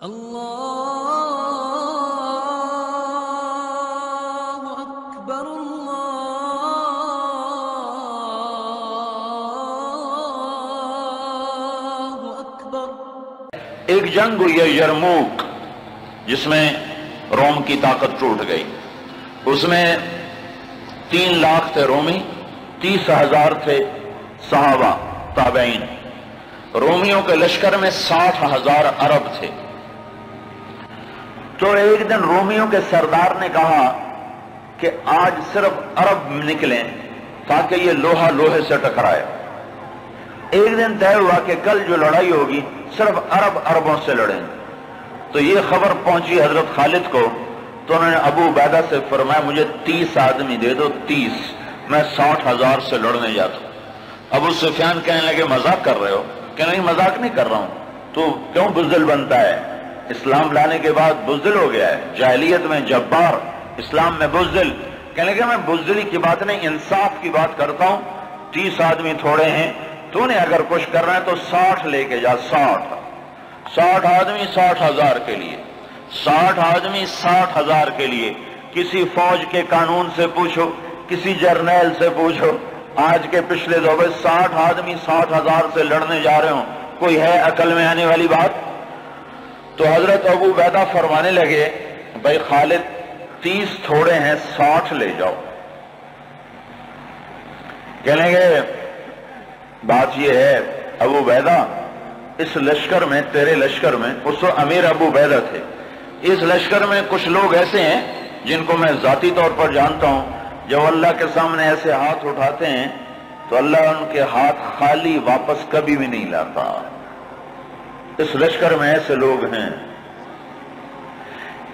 اللہ اکبر اللہ اکبر۔ ایک جنگ ہوئی ہے یرموک، جس میں روم کی طاقت ٹوٹ گئی۔ اس میں 3 لاکھ تھے رومی، 30,000 تھے صحابہ تابعین۔ رومیوں کے لشکر میں 60,000 عرب تھے۔ تو ایک دن رومیوں کے سردار نے کہا کہ آج صرف عرب نکلیں تاکہ یہ لوہا لوہے سے ٹکرائے۔ ایک دن طے ہوا کہ کل جو لڑائی ہوگی صرف عربوں سے لڑیں۔ تو یہ خبر پہنچی حضرت خالد کو، تو انہوں نے ابو عبیدہ سے فرمایا مجھے 30 آدمی دے دو، 30، میں 60,000 سے لڑنے جاتا ہوں۔ ابو سفیان کہنے لگے مذاق کر رہے ہو؟ کہ نہیں مذاق نہیں کر رہا ہوں، تو کیوں بزدل بنتا ہے؟ اسلام لانے کے بعد بزدل ہو گیا ہے، جاہلیت میں جبار، اسلام میں بزدل۔ کہنے لگے میں بزدلی کی بات نہیں، انصاف کی بات کرتا ہوں۔ 30 آدمی تھوڑے ہیں، تو نے اگر کچھ کرنا ہے تو 60 لے کے جا، 60 آدمی 60,000 کے لیے، 60 آدمی 60,000 کے لیے۔ کسی فوج کے قانون سے پوچھو، کسی جرنیل سے پوچھو، آج کے پچھلے دور میں 60 آدمی 60,000 سے لڑنے جا رہے ہوں، کوئی ہے عقل میں آنے والی بات؟ تو حضرت ابو عبیدہ فرمانے لگے بھائی خالد 30 تھوڑے ہیں، 60 لے جاؤ۔ کہنے لگے بات یہ ہے ابو عبیدہ، اس لشکر میں، تیرے لشکر میں، اس وقت امیر ابو عبیدہ تھے، اس لشکر میں کچھ لوگ ایسے ہیں جن کو میں ذاتی طور پر جانتا ہوں، جب اللہ کے سامنے ایسے ہاتھ اٹھاتے ہیں تو اللہ ان کے ہاتھ خالی واپس کبھی بھی نہیں لاتا۔ اس لشکر میں ایسے لوگ ہیں۔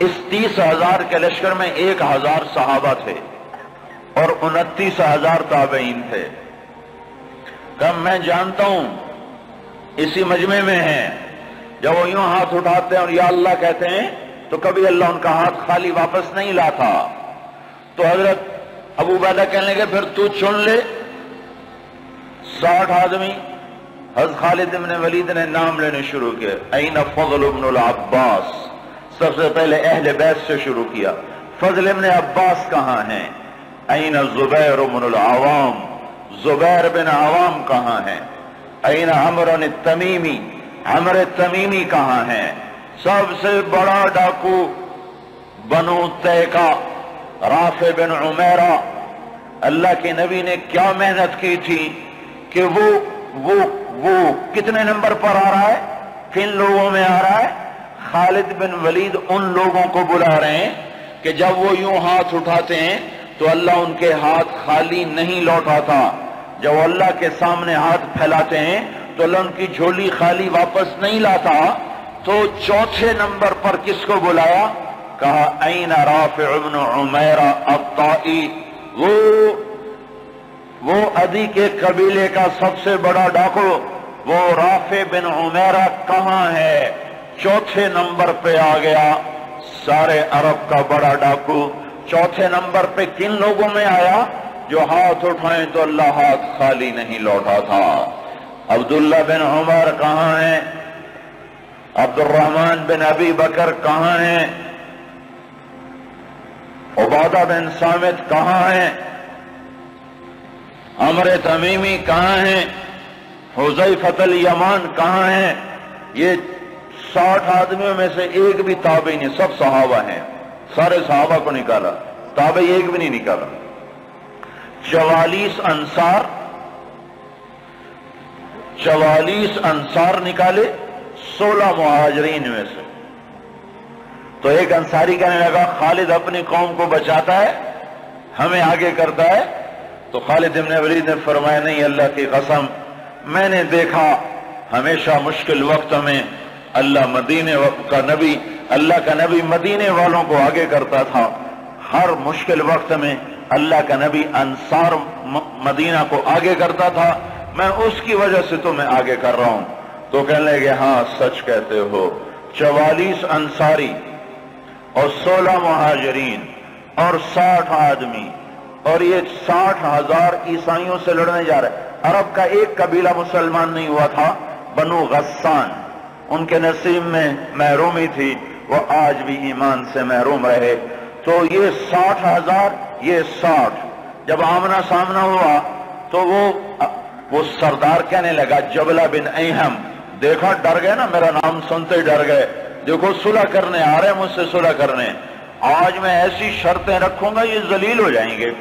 اس 30,000 کے لشکر میں 1,000 صحابہ تھے اور 29,000 تابعین تھے۔ کم میں جانتا ہوں اسی مجمع میں ہیں، جب وہ یوں ہاتھ اٹھاتے ہیں اور یا اللہ کہتے ہیں تو کبھی اللہ ان کا ہاتھ خالی واپس نہیں لاتا۔ تو حضرت ابو عبیدہ کہنے لگے پھر تو چن لے 60 آدمی۔ حضرت خالد بن ولید نے نام لینے شروع کیا، این فضل بن العباس، سب سے پہلے اہل بیت سے شروع کیا، فضل بن عباس کہاں ہیں؟ این زبیر بن العوام، زبیر بن عوام کہاں ہیں؟ این عمر التمیمی، عمر التمیمی کہاں ہیں؟ سب سے بڑا ڈاکو بنو تیکا، رافع بن عمیرہ۔ اللہ کے نبی نے کیا محنت کی تھی کہ وہ کتنے نمبر پر آ رہا ہے، کن لوگوں میں آ رہا ہے؟ خالد بن ولید ان لوگوں کو بلا رہے ہیں کہ جب وہ یوں ہاتھ اٹھاتے ہیں تو اللہ ان کے ہاتھ خالی نہیں لوٹاتا، جب وہ اللہ کے سامنے ہاتھ پھیلاتے ہیں تو اللہ ان کی جھولی خالی واپس نہیں لاتا۔ تو چوتھے نمبر پر کس کو بلایا؟ کہا این رافع بن عمیرہ الطائی، وہ عدی کے قبیلے کا سب سے بڑا ڈاکو، وہ رافع بن عمیرہ کہاں ہے؟ چوتھے نمبر پہ آ گیا، سارے عرب کا بڑا ڈاکو۔ چوتھے نمبر پہ کن لوگوں میں آیا؟ جو ہاتھ اٹھائیں تو اللہ ہاتھ خالی نہیں لوٹا تھا۔ عبداللہ بن عمر کہاں ہیں؟ عبد الرحمن بن ابی بکر کہاں ہیں؟ عبادہ بن صامت کہاں ہیں؟ عمر تمیمی کہاں ہیں؟ حذیفۃ الیمان کہاں ہیں؟ یہ 60 آدمیوں میں سے ایک بھی تابعی نہیں، سب صحابہ ہیں، سارے صحابہ کو نکالا، تابعی ایک بھی نہیں نکالا۔ 44 انصار نکالے 16 مہاجرین میں سے۔ تو ایک انصاری کہنے لگا خالد اپنی قوم کو بچاتا ہے، ہمیں آگے کرتا ہے۔ تو خالد بن ولید نے فرمایا نہیں، اللہ کی قسم میں نے دیکھا ہمیشہ مشکل وقت میں اللہ کا نبی مدینے والوں کو آگے کرتا تھا، ہر مشکل وقت میں اللہ کا نبی انصار مدینہ کو آگے کرتا تھا، میں اس کی وجہ سے تمہیں آگے کر رہا ہوں۔ تو کہنے لگے ہاں سچ کہتے ہو۔ 44 انصاری اور 16 مہاجرین اور 60 آدمی، اور یہ 60,000 عیسائیوں سے لڑنے جا رہے۔ عرب کا ایک قبیلہ مسلمان نہیں ہوا تھا، بنو غسان، ان کے نصیب میں محرومی تھی، وہ آج بھی ایمان سے محروم رہے۔ تو یہ 60,000، یہ 60، جب آمنا سامنا ہوا تو وہ سردار کہنے لگا جبلہ بن ایہم، دیکھا ڈر گئے نا، میرا نام سنتے ہی ڈر گئے، دیکھو صلح کرنے آ رہے ہیں مجھ سے صلح کرنے، آج میں ایسی شرطیں رکھوں گا یہ ذلیل ہو جائیں گے۔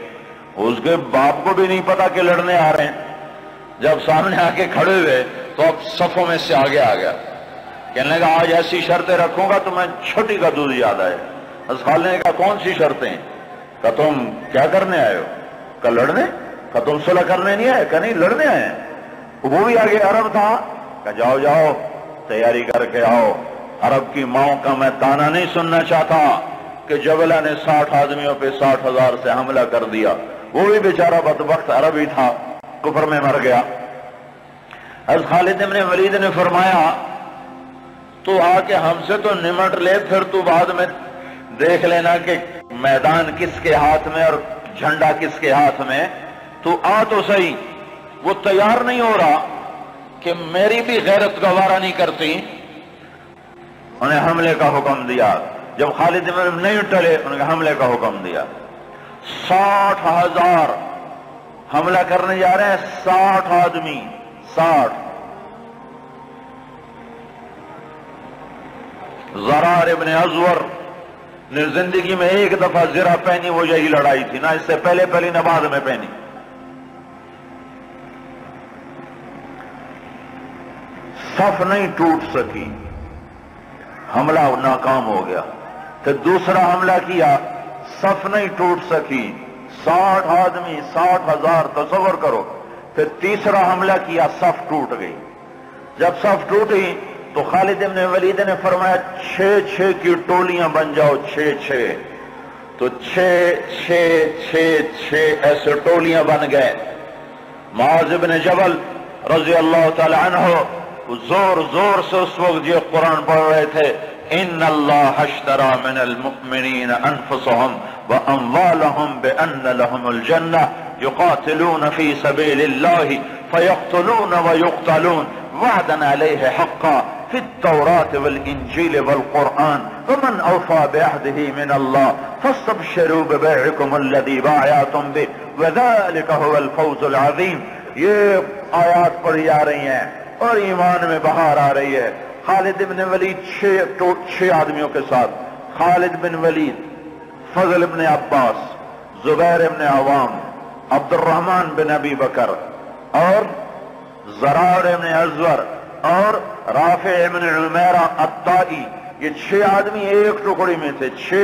اس کے باپ کو بھی نہیں پتا کہ لڑنے آ رہے ہیں، جب سامنے آ کے کھڑے ہوئے تو اب صفوں میں سے آگے آ گیا، کہنے لگا آج ایسی شرطیں رکھوں گا تو میں چھوٹی کا دودھ یاد آئے۔ خالد نے کہا کون سی شرطیں؟ کہ تم کیا کرنے آئے ہو؟ کہ لڑنے؟ کہ تم صلح کرنے نہیں آئے؟ کہ نہیں لڑنے آئے ہیں۔ وہ بھی آگے عرب تھا، کہ جاؤ جاؤ تیاری کر کے آؤ، عرب کی ماؤں کا میں تانا نہیں سننا چاہتا کہ جبلہ نے 60 آدمیوں پہ 60,000 سے حملہ کر دیا۔ وہ بھی بیچارہ بدبخت عربی تھا، کفر میں مر گیا۔ حضرت خالد بن ولید نے فرمایا تو آ کے ہم سے تو نمٹ لے، پھر تو بعد میں دیکھ لینا کہ میدان کس کے ہاتھ میں اور جھنڈا کس کے ہاتھ میں، تو آ تو صحیح۔ وہ تیار نہیں ہو رہا کہ میری بھی غیرت گوارا نہیں کرتی، انہیں حملے کا حکم دیا۔ جب خالد بن نہیں ٹلے انہوں نے حملے کا حکم دیا۔ 60,000 حملہ کرنے جا رہے ہیں، 60 آدمی، 60۔ زرار ابن ازور نے زندگی میں ایک دفعہ زرہ پہنی، وہ یہی لڑائی تھی، نہ اس سے پہلے پہلی نہ بعد میں پہنی۔ صف نہیں ٹوٹ سکی، حملہ ناکام ہو گیا۔ پھر دوسرا حملہ کیا، صف نہیں ٹوٹ سکی، 60 آدمی، 60,000، تصور کرو۔ پھر تیسرا حملہ کیا، صف ٹوٹ گئی۔ جب صف ٹوٹی تو خالد بن ولید نے فرمایا 6 کی ٹولیاں بن جاؤ، 6 تو 6 ایسے ٹولیاں بن گئے۔ معاذ بن جبل رضی اللہ تعالی عنہ زور زور سے اس وقت یہ قرآن پڑھ رہے تھے، ان اللہ اشترى من المؤمنین انفسهم واموالهم بان لهم الجنہ یقاتلون فی سبیل اللہ فیقتلون ویقتلون وعدا علیہ حقا فی التوراة والانجیل والقرآن ومن اوفى بعهده من اللہ فاستبشروا ببيعكم الذی بايعتم به وذلك هو الفوز العظیم۔ یہ آیات پڑھی جا رہی ہیں اور ایمان میں بہار آ رہی ہے۔ خالد بن ولید 6 آدمیوں کے ساتھ، خالد بن ولید، فضل بن عباس، زبیر بن عوام، عبد الرحمن بن ابی بکر اور زرار بن ازور اور رافع بن عمیرہ الطائی، یہ 6 آدمی ایک ٹکڑی میں تھے۔ 6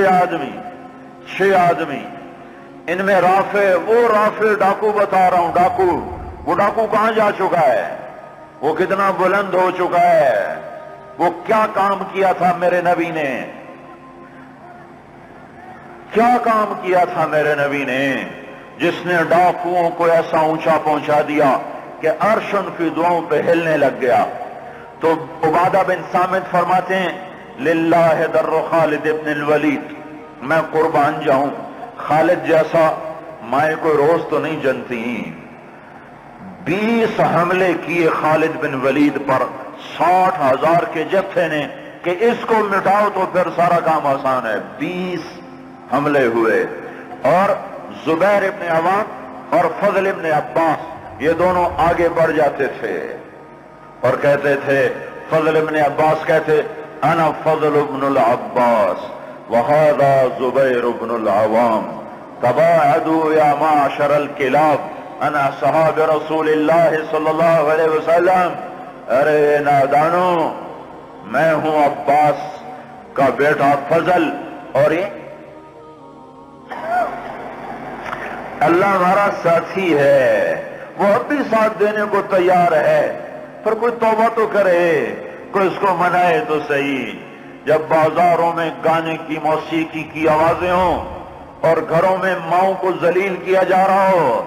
آدمی، ان میں رافع، وہ رافع ڈاکو بتا رہا ہوں، ڈاکو، وہ ڈاکو کہاں جا چکا ہے، وہ کتنا بلند ہو چکا ہے، وہ کیا کام کیا تھا میرے نبی نے، کیا کام کیا تھا میرے نبی نے، جس نے ڈاکوؤں کو ایسا اونچا پہنچا دیا کہ عرش ان کی دعاؤں پہ ہلنے لگ گیا۔ تو عبادہ بن صامت فرماتے ہیں للہ در خالد ابن الولید، میں قربان جاؤں، خالد جیسا مائیں کوئی روز تو نہیں جنتی۔ 20 حملے کیے خالد بن ولید پر 60,000 کے جتھے نے کہ اس کو مٹاؤ تو پھر سارا کام آسان ہے۔ 20 حملے ہوئے، اور زبیر ابن عوام اور فضل ابن عباس یہ دونوں آگے بڑھ جاتے تھے اور کہتے تھے، فضل ابن عباس کہتے انا فضل ابن العباس وہذا زبیر ابن العوام تباعدوا یا معشر الکلاب انا صحاب رسول اللہ صلی اللہ علیہ وسلم۔ ارے نادانو، میں ہوں عباس کا بیٹا فضل، اور یہ اللہ ہمارا ساتھی ہے، وہ اب بھی ساتھ دینے کو تیار ہے، پر کوئی توبہ تو کرے، کوئی اس کو منائے تو صحیح۔ جب بازاروں میں گانے کی، موسیقی کی آوازیں ہوں اور گھروں میں ماؤں کو ذلیل کیا جا رہا ہو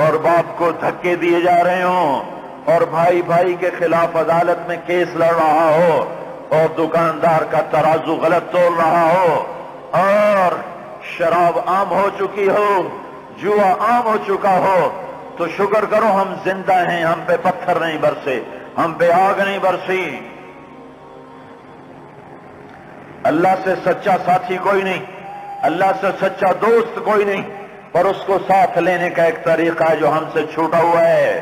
اور باپ کو دھکے دیے جا رہے ہوں اور بھائی بھائی کے خلاف عدالت میں کیس لڑ رہا ہو اور دکاندار کا ترازو غلط تول رہا ہو اور شراب عام ہو چکی ہو، جوا عام ہو چکا ہو، تو شکر کرو ہم زندہ ہیں، ہم پہ پتھر نہیں برسے، ہم پہ آگ نہیں برسی۔ اللہ سے سچا ساتھی کوئی نہیں، اللہ سے سچا دوست کوئی نہیں، پر اس کو ساتھ لینے کا ایک طریقہ ہے جو ہم سے چھوٹا ہوا ہے۔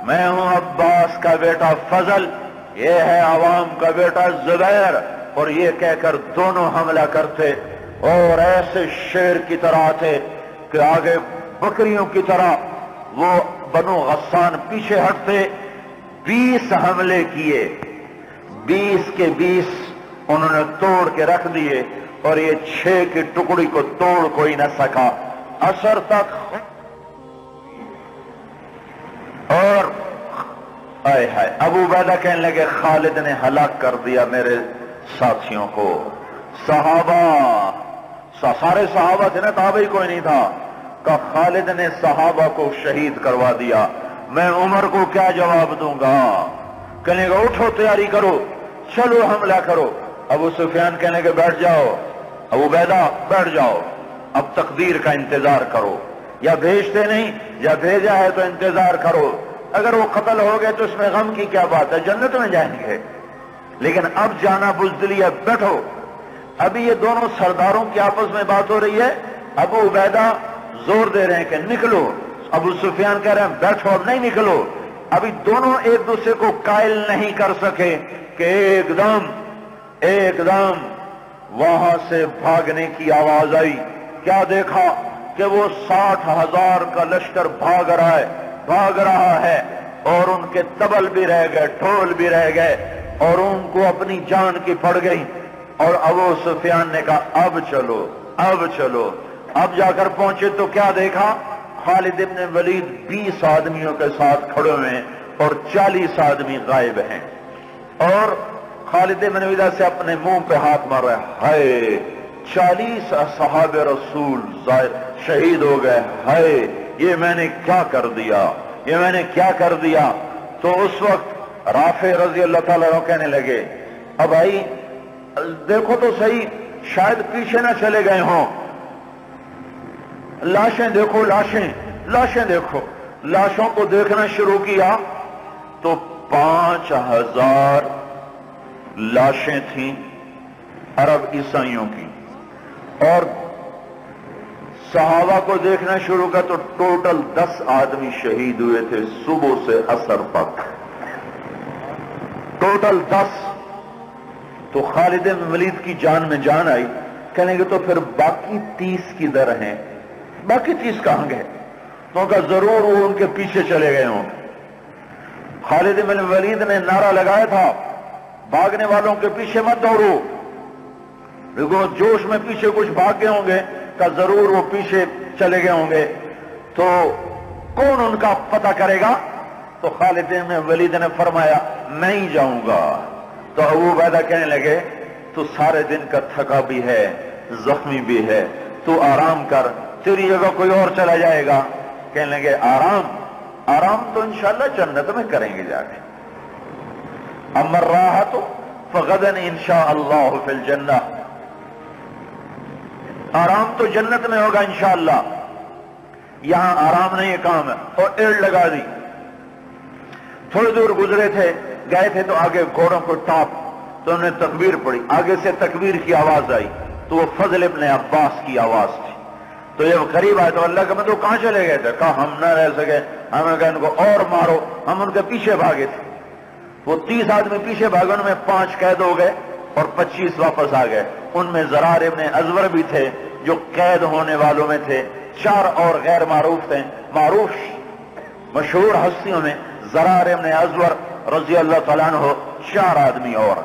میں ہوں عباس کا بیٹا فضل، یہ ہے عوام کا بیٹا زبیر، اور یہ کہہ کر دونوں حملہ کرتے اور ایسے شیر کی طرح تھے کہ آگے بکریوں کی طرح وہ بنو غسان پیچھے ہٹتے۔ 20 حملے کیے، 20 کے 20 انہوں نے توڑ کے رکھ دیے، اور یہ 6 کی ٹکڑی کو توڑ کوئی نہ سکا۔ عصر تک اور آئے ہائے ابو عبیدہ کہنے لگے خالد نے ہلاک کر دیا میرے ساتھیوں کو۔ صحابہ سارے صحابہ تھے نا، تابعی کوئی نہیں تھا، کہ خالد نے صحابہ کو شہید کروا دیا، میں عمر کو کیا جواب دوں گا؟ کہنے گا اٹھو تیاری کرو، چلو حملہ کرو۔ ابو سفیان کہنے کے بیٹھ جاؤ، ابو عبیدہ بیٹھ جاؤ، اب تقدیر کا انتظار کرو، یا بھیجتے نہیں یا بھیجا ہے تو انتظار کرو، اگر وہ قتل ہو گئے تو اس میں غم کی کیا بات ہے، جنت میں جائیں گے، لیکن اب جانا بزدلی ہے، بیٹھو۔ ابھی یہ دونوں سرداروں کی آپس میں بات ہو رہی ہے، ابو عبیدہ زور دے رہے ہیں کہ نکلو، ابو سفیان کہہ رہے ہیں بیٹھو اب نہیں نکلو۔ ابھی دونوں ایک دوسرے کو قائل نہیں کر سکے کہ ایک دم وہاں سے بھاگنے کی آواز آئی۔ کیا دیکھا کہ وہ 60,000 کا لشکر بھاگ رہا ہے، اور ان کے طبل بھی رہ گئے، ڈھول بھی رہ گئے، اور ان کو اپنی جان کی پڑ گئی۔ اور ابو سفیان نے کہا اب چلو۔ اب جا کر پہنچے تو کیا دیکھا؟ خالد ابن ولید 20 آدمیوں کے ساتھ کھڑے ہوئے ہیں اور 40 آدمی غائب ہیں، اور خالد ابن ولید سے اپنے منہ پہ ہاتھ مار رہا ہے، ہائے 40 اصحاب رسول شہید ہو گئے، ہائے یہ میں نے کیا کر دیا۔ تو اس وقت رافع رضی اللہ تعالیٰ عنہ کہنے لگے اب بھائی دیکھو تو صحیح، شاید پیچھے نہ چلے گئے ہوں، لاشیں دیکھو، لاشیں دیکھو۔ لاشوں کو دیکھنا شروع کیا تو 5,000 لاشیں تھیں عرب عیسائیوں کی، اور صحابہ کو دیکھنا شروع کیا تو ٹوٹل 10 آدمی شہید ہوئے تھے صبح سے عصر تک، ٹوٹل 10۔ تو خالد بن ولید کی جان میں جان آئی، کہنے گے تو پھر باقی 30 کدھر ہیں؟ باقی 30 کہاں گئے؟ تو کہا ضرور وہ ان کے پیچھے چلے گئے ہوں۔ خالد بن ولید نے نعرہ لگایا تھا بھاگنے والوں کے پیچھے مت دوڑو، دیکھو جوش میں پیچھے کچھ بھاگ گئے ہوں گے، کہ ضرور وہ پیچھے چلے گئے ہوں گے، تو کون ان کا پتہ کرے گا؟ تو خالد بن ولید نے فرمایا میں ہی جاؤں گا۔ تو ابو عبیدہ کہنے لگے تو سارے دن کا تھکا بھی ہے، زخمی بھی ہے، تو آرام کر، تیری جگہ کوئی اور چلا جائے گا۔ کہنے لگے آرام تو انشاءاللہ جنت میں کریں گے جا کے، اما الراحۃ فغدا انشاءاللہ فی الجنہ، آرام تو جنت میں ہوگا انشاءاللہ، یہاں آرام نہیں کام ہے۔ اور ایڑ لگا دی، تھوڑی دور گزرے تھے، گئے تھے تو آگے گھوڑوں کو ٹاپ، تو انہوں نے تکبیر پڑھی، آگے سے تکبیر کی آواز آئی تو وہ فضل ابن عباس کی آواز تھی۔ تو جب قریب آئے تو اللہ کا مطلب کہاں چلے گئے تھے؟ کہا ہم نہ رہ سکے، ہمیں کہا ان کو اور مارو، ہم ان کے پیچھے بھاگے تھے۔ وہ 30 آدمی پیچھے بھاگے، ان میں 5 قید ہو گئے اور 25 واپس آ گئے۔ ان میں زرار ابن ازور بھی تھے جو قید ہونے والوں میں تھے، 4 اور غیر معروف تھے، معروف مشہور ہستیوں میں زرار ابن ازور رضی اللہ تعالیٰ عنہ، 4 آدمی اور۔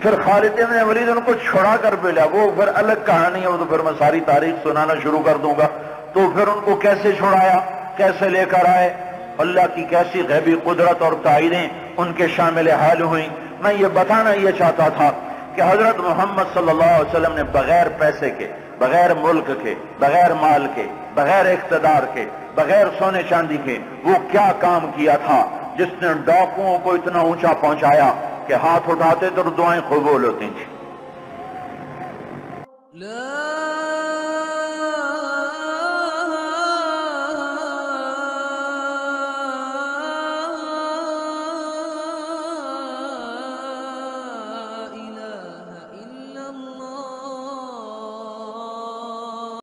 پھر خالد بن ولید ان کو چھڑا کر بھیجا، وہ پھر الگ کہانی ہے، وہ تو پھر میں ساری تاریخ سنانا شروع کر دوں گا۔ تو پھر ان کو کیسے چھڑایا، کیسے لے کر آئے، اللہ کی کیسی غیبی قدرت اور تعینیں ان کے شامل حال ہوئیں۔ میں یہ بتانا یہ چاہتا تھا کہ حضرت محمد صلی اللہ علیہ وسلم نے بغیر پیسے کے، بغیر ملک کے، بغیر مال کے، بغیر اقتدار کے، بغیر سونے چاندی کے وہ کیا کام کیا تھا جس نے ڈاکوؤں کو اتنا اونچا پہنچایا کہ ہاتھ اٹھاتے تو دعائیں قبول ہوتی تھیں۔